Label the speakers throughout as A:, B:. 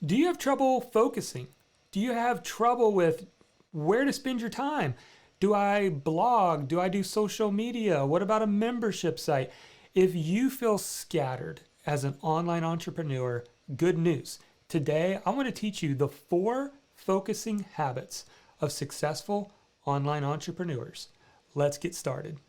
A: Do you have trouble focusing? Do you have trouble with where to spend your time? Do I blog? Do I do social media? What about a membership site? If you feel scattered as an online entrepreneur, good news. Today, I want to teach you the 4 focusing habits of successful online entrepreneurs. Let's get started.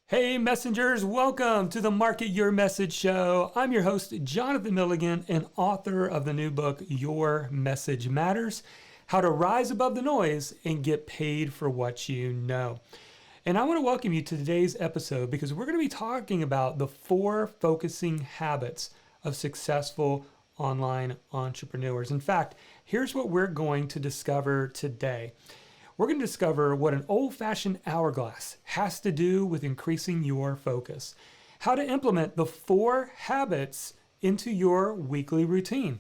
A: Hey messengers, welcome to the Market Your Message Show. I'm your host, Jonathan Milligan, and author of the new book, Your Message Matters, How to Rise Above the Noise and Get Paid for What You Know. And I want to welcome you to today's episode because we're going to be talking about the 4 focusing habits of successful online entrepreneurs. In fact, here's what we're going to discover today. We're going to discover what an old-fashioned hourglass has to do with increasing your focus, how to implement the 4 habits into your weekly routine,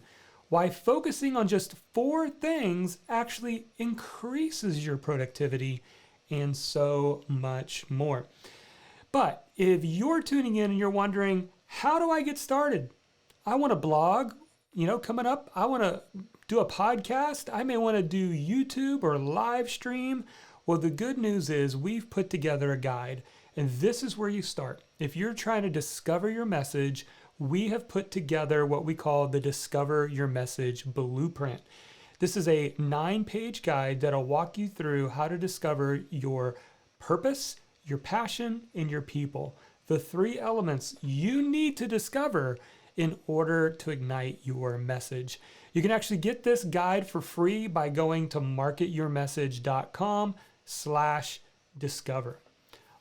A: why focusing on just 4 things actually increases your productivity, and so much more. But if you're tuning in and you're wondering, how do I get started? I want to blog, coming up. I want to do a podcast. I may want to do YouTube or live stream. Well, the good news is we've put together a guide, and this is where you start. If you're trying to discover your message, we have put together what we call the Discover Your Message Blueprint. This is a 9-page guide that'll walk you through how to discover your purpose, your passion, and your people. The 3 elements you need to discover in order to ignite your message. You can actually get this guide for free by going to marketyourmessage.com/discover.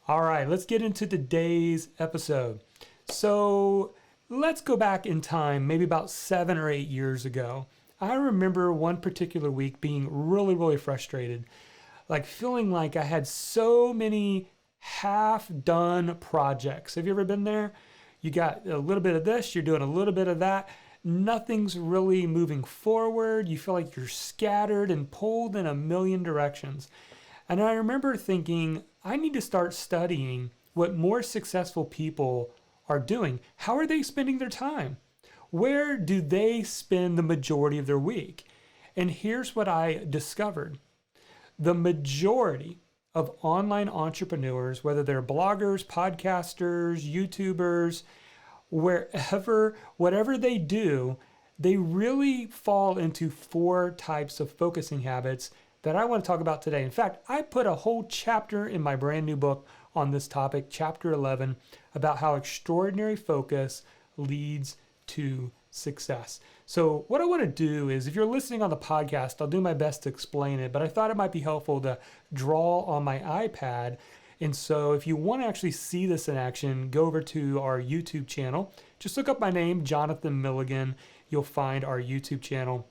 A: All right, let's get into today's episode. So let's go back in time, maybe about 7 or 8 years ago. I remember one particular week being really frustrated, like feeling like I had so many half-done projects. Have you ever been there? You got a little bit of this, you're doing a little bit of that. Nothing's really moving forward. You feel like you're scattered and pulled in a million directions. And I remember thinking, I need to start studying what more successful people are doing. How are they spending their time? Where do they spend the majority of their week? And here's what I discovered. The majority of online entrepreneurs, whether they're bloggers, podcasters, YouTubers, whatever they do, they really fall into 4 types of focusing habits that I want to talk about today. In fact, I put a whole chapter in my brand new book on this topic, chapter 11, about how extraordinary focus leads to success. So what I want to do is, if you're listening on the podcast, I'll do my best to explain it, but I thought it might be helpful to draw on my iPad. And so if you want to actually see this in action, go over to our YouTube channel. Just look up my name, Jonathan Milligan. You'll find our YouTube channel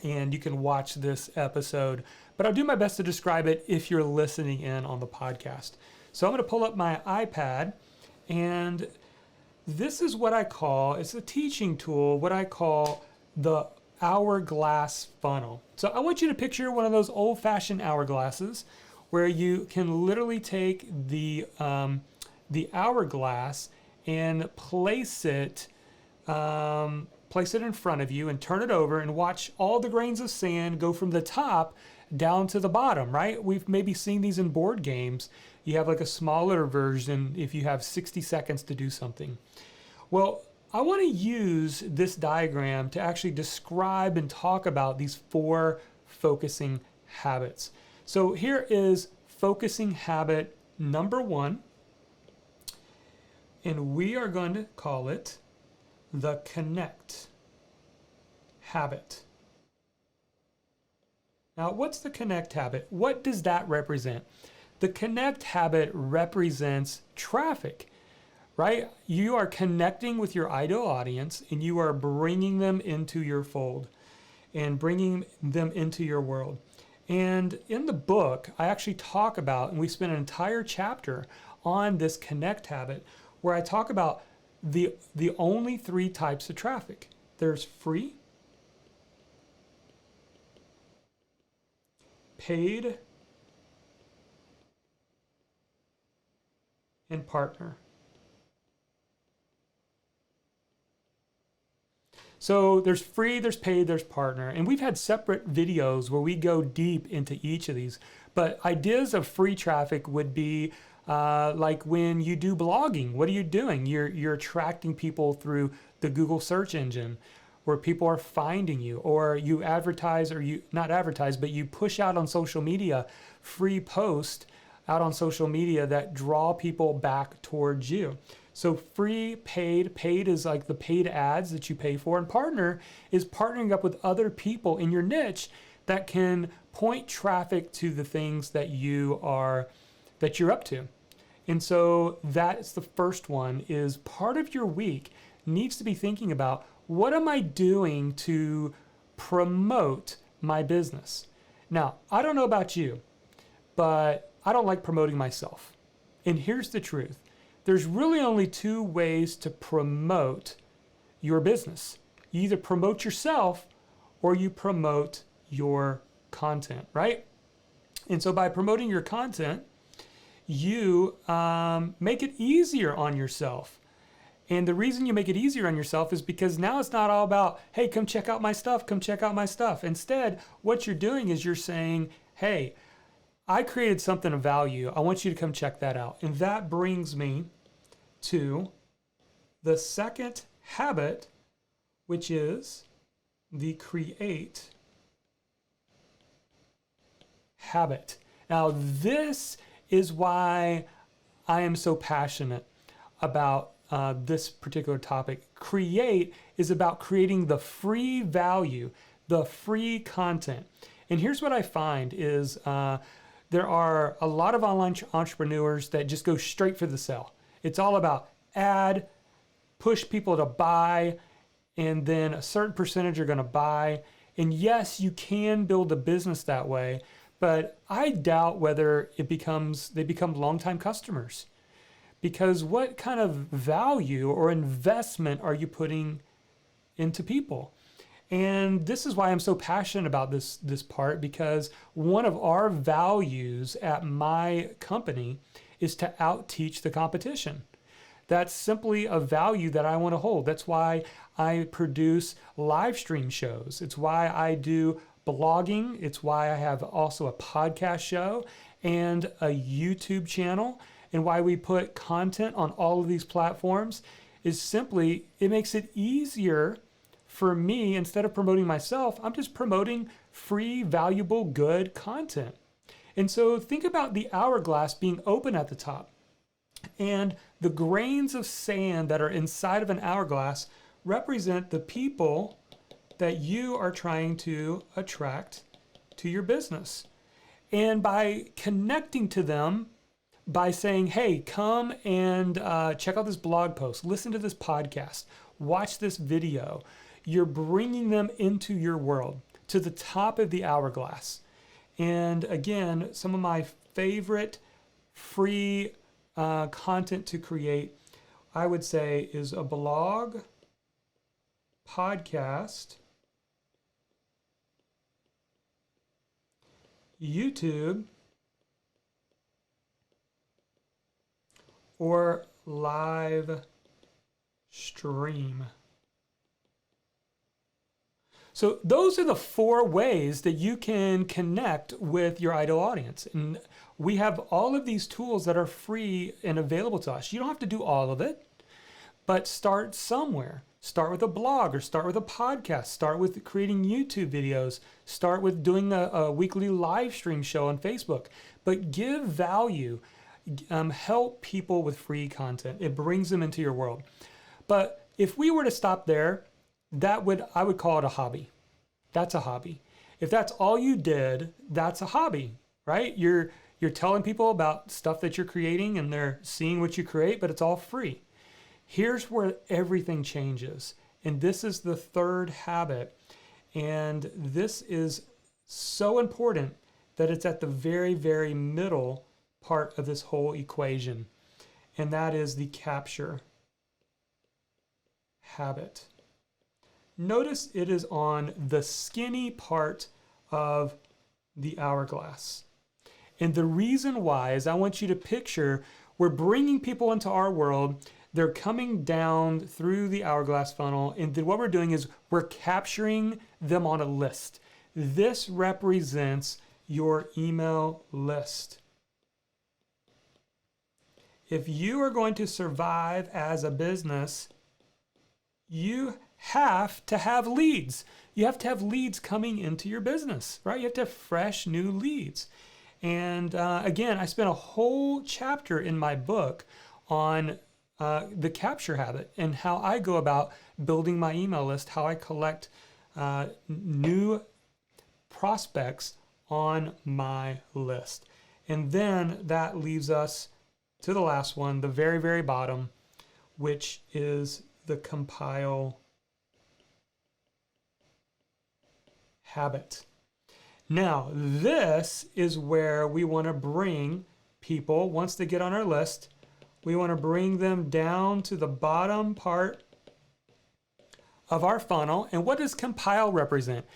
A: and you can watch this episode. But I'll do my best to describe it if you're listening in on the podcast. So I'm going to pull up my iPad, and this is what I call, it's a teaching tool, what I call the Hourglass Funnel. So I want you to picture one of those old-fashioned hourglasses where you can literally take the hourglass and place it in front of you and turn it over and watch all the grains of sand go from the top down to the bottom, right? We've maybe seen these in board games. You have like a smaller version if you have 60 seconds to do something. Well, I want to use this diagram to actually describe and talk about these 4 focusing habits. So here is focusing habit number 1, and we are going to call it the connect habit. Now, what's the connect habit? What does that represent? The connect habit represents traffic, right? You are connecting with your ideal audience and you are bringing them into your fold and bringing them into your world. And in the book, I actually talk about, and we spent an entire chapter on this connect habit, where I talk about the only 3 types of traffic. There's free, paid, and partner. So there's free, there's paid, there's partner. And we've had separate videos where we go deep into each of these. But ideas of free traffic would be like when you do blogging, what are you doing? You're attracting people through the Google search engine where people are finding you, or you advertise, or you not advertise, but you push out on social media free posts out on social media that draw people back towards you. So free, paid is like the paid ads that you pay for, and partner is partnering up with other people in your niche that can point traffic to the things that you're up to. And so that's the first one, is part of your week needs to be thinking about, what am I doing to promote my business? Now, I don't know about you, but I don't like promoting myself. And here's the truth. There's really only two ways to promote your business. You either promote yourself or you promote your content, right? And so by promoting your content, you make it easier on yourself. And the reason you make it easier on yourself is because now it's not all about, hey, come check out my stuff, come check out my stuff. Instead, what you're doing is you're saying, hey, I created something of value. I want you to come check that out. And that brings me to the second habit, which is the create habit. Now, this is why I am so passionate about this particular topic. Create is about creating the free value, the free content. And here's what I find is there are a lot of online entrepreneurs that just go straight for the sell. It's all about add, push people to buy, and then a certain percentage are going to buy. And yes, you can build a business that way, but I doubt whether they become longtime customers. Because what kind of value or investment are you putting into people? And this is why I'm so passionate about this part, because one of our values at my company is to out-teach the competition. That's simply a value that I want to hold. That's why I produce live stream shows. It's why I do blogging. It's why I have also a podcast show and a YouTube channel. And why we put content on all of these platforms is simply, it makes it easier for me. Instead of promoting myself, I'm just promoting free, valuable, good content. And so think about the hourglass being open at the top. And the grains of sand that are inside of an hourglass represent the people that you are trying to attract to your business. And by connecting to them, by saying, hey, come and check out this blog post, listen to this podcast, watch this video, you're bringing them into your world, to the top of the hourglass. And again, some of my favorite free content to create, I would say, is a blog, podcast, YouTube, or live stream. So those are the 4 ways that you can connect with your ideal audience. And we have all of these tools that are free and available to us. You don't have to do all of it, but start somewhere. Start with a blog, or start with a podcast. Start with creating YouTube videos. Start with doing a weekly live stream show on Facebook. But give value. Help people with free content. It brings them into your world. But if we were to stop there, I would call it a hobby. That's a hobby. If that's all you did, that's a hobby, right? You're telling people about stuff that you're creating and they're seeing what you create, but it's all free. Here's where everything changes. And this is the third habit. And this is so important that it's at the very, very middle part of this whole equation. And that is the capture habit. Notice it is on the skinny part of the hourglass. And the reason why is I want you to picture we're bringing people into our world. They're coming down through the Hourglass Funnel, and then what we're doing is we're capturing them on a list. This represents your email list. If you are going to survive as a business, you have to have leads. You have to have leads coming into your business, right? You have to have fresh new leads. And again, I spent a whole chapter in my book on the capture habit and how I go about building my email list, how I collect new prospects on my list. And then that leaves us to the last one, the very, very bottom, which is the compile habit. Now, this is where we want to bring people, once they get on our list, we want to bring them down to the bottom part of our funnel. And what does compile represent?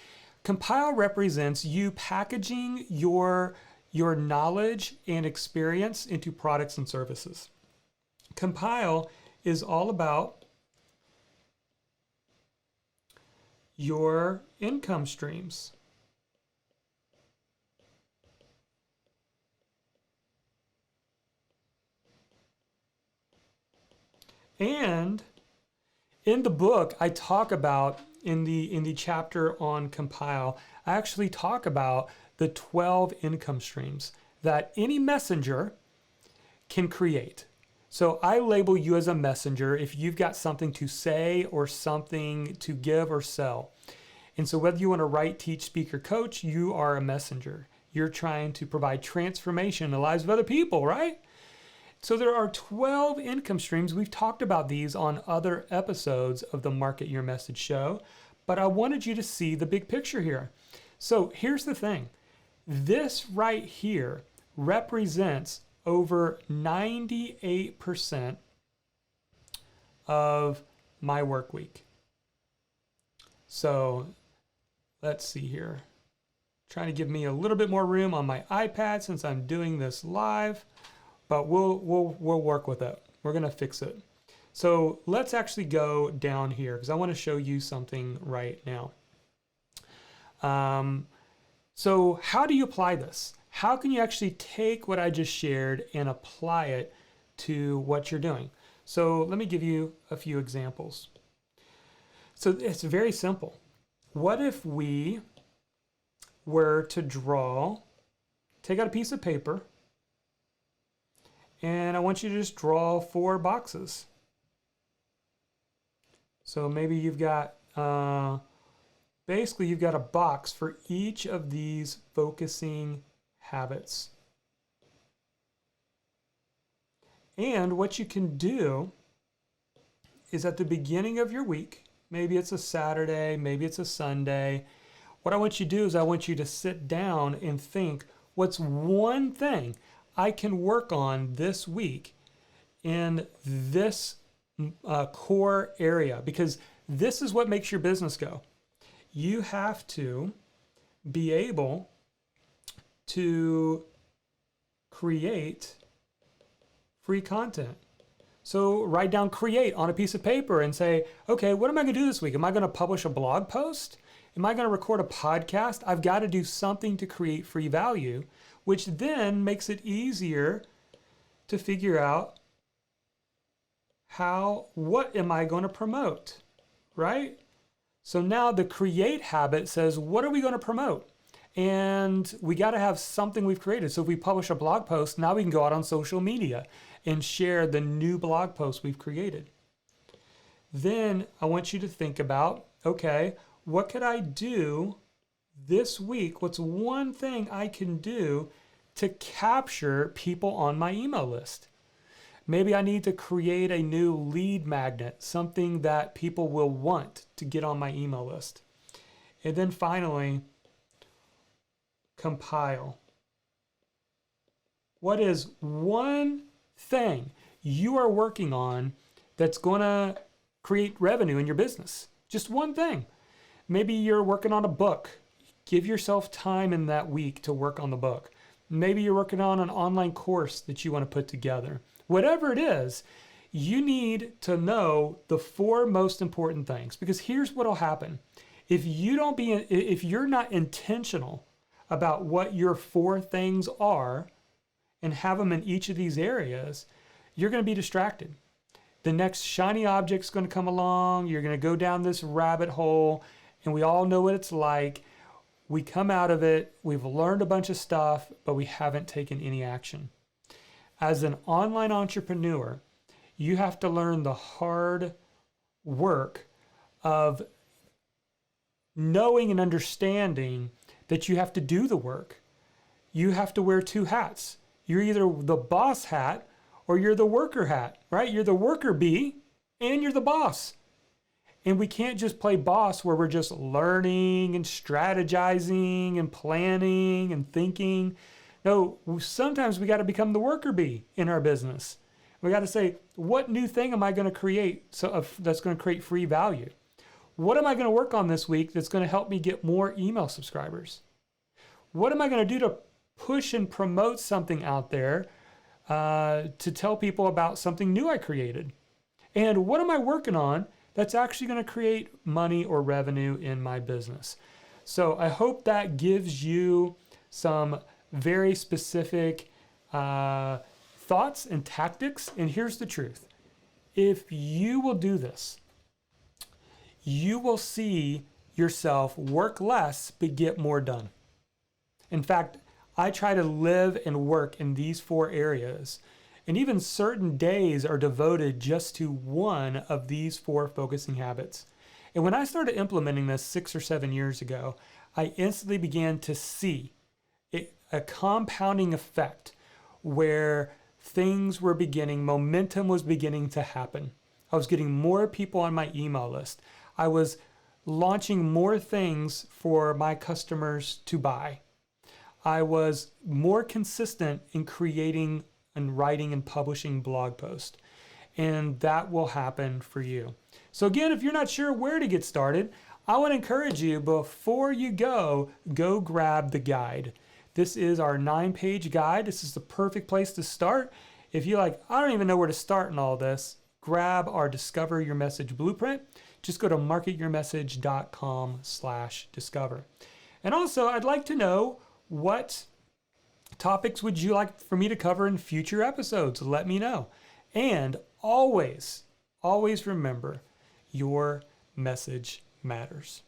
A: Compile represents you packaging your knowledge and experience into products and services. Compile is all about your income streams. And in the book, I talk about, in the chapter on compile, I actually talk about the 12 income streams that any messenger can create. So I label you as a messenger if you've got something to say or something to give or sell. And so whether you want to write, teach, speak, or coach, you are a messenger. You're trying to provide transformation in the lives of other people, right? So there are 12 income streams. We've talked about these on other episodes of the Market Your Message show, but I wanted you to see the big picture here. So here's the thing. This right here represents over 98% of my work week. So let's see here. Trying to give me a little bit more room on my iPad since I'm doing this live, but we'll work with it. We're gonna fix it. So let's actually go down here because I want to show you something right now. So how do you apply this? How can you actually take what I just shared and apply it to what you're doing? So let me give you a few examples. So it's very simple. What if we were to take out a piece of paper, and I want you to just draw 4 boxes. So maybe you've got, basically you've got a box for each of these focusing habits. And what you can do is at the beginning of your week, maybe it's a Saturday, maybe it's a Sunday, what I want you to do is I want you to sit down and think, what's one thing I can work on this week in this core area? Because this is what makes your business go. You have to be able to create free content. So write down create on a piece of paper and say, okay, what am I going to do this week? Am I going to publish a blog post? Am I going to record a podcast? I've got to do something to create free value, which then makes it easier to figure out what am I going to promote, right? So now the create habit says, what are we going to promote? And we got to have something we've created. So if we publish a blog post, now we can go out on social media and share the new blog post we've created. Then I want you to think about, okay, what could I do this week? What's one thing I can do to capture people on my email list? Maybe I need to create a new lead magnet, something that people will want to get on my email list. And then finally, compile. What is one thing you are working on that's going to create revenue in your business? Just one thing. Maybe you're working on a book. Give yourself time in that week to work on the book. Maybe you're working on an online course that you want to put together. Whatever it is, you need to know the 4 most important things, because here's what'll happen. If you're not intentional about what your 4 things are and have them in each of these areas, you're going to be distracted. The next shiny object's going to come along. You're going to go down this rabbit hole, and we all know what it's like. We come out of it, we've learned a bunch of stuff, but we haven't taken any action. As an online entrepreneur, you have to learn the hard work of knowing and understanding that you have to do the work. You have to wear 2 hats. You're either the boss hat or you're the worker hat, right? You're the worker bee and you're the boss. And we can't just play boss where we're just learning and strategizing and planning and thinking. No, sometimes we got to become the worker bee in our business. We got to say, what new thing am I going to create that's going to create free value? What am I going to work on this week that's going to help me get more email subscribers? What am I going to do to push and promote something out there to tell people about something new I created? And what am I working on that's actually going to create money or revenue in my business? So I hope that gives you some very specific thoughts and tactics. And here's the truth. If you will do this, you will see yourself work less but get more done. In fact, I try to live and work in these 4 areas, and even certain days are devoted just to one of these 4 focusing habits. And when I started implementing this 6 or 7 years ago, I instantly began to see a compounding effect where momentum was beginning to happen. I was getting more people on my email list. I was launching more things for my customers to buy. I was more consistent in creating and writing and publishing blog posts. And that will happen for you. So again, if you're not sure where to get started, I want to encourage you, before you go grab the guide. This is our 9-page guide. This is the perfect place to start. If you're like, I don't even know where to start in all this, grab our Discover Your Message Blueprint. Just go to marketyourmessage.com/discover. And also, I'd like to know, what topics would you like for me to cover in future episodes? Let me know. And always, always remember, your message matters.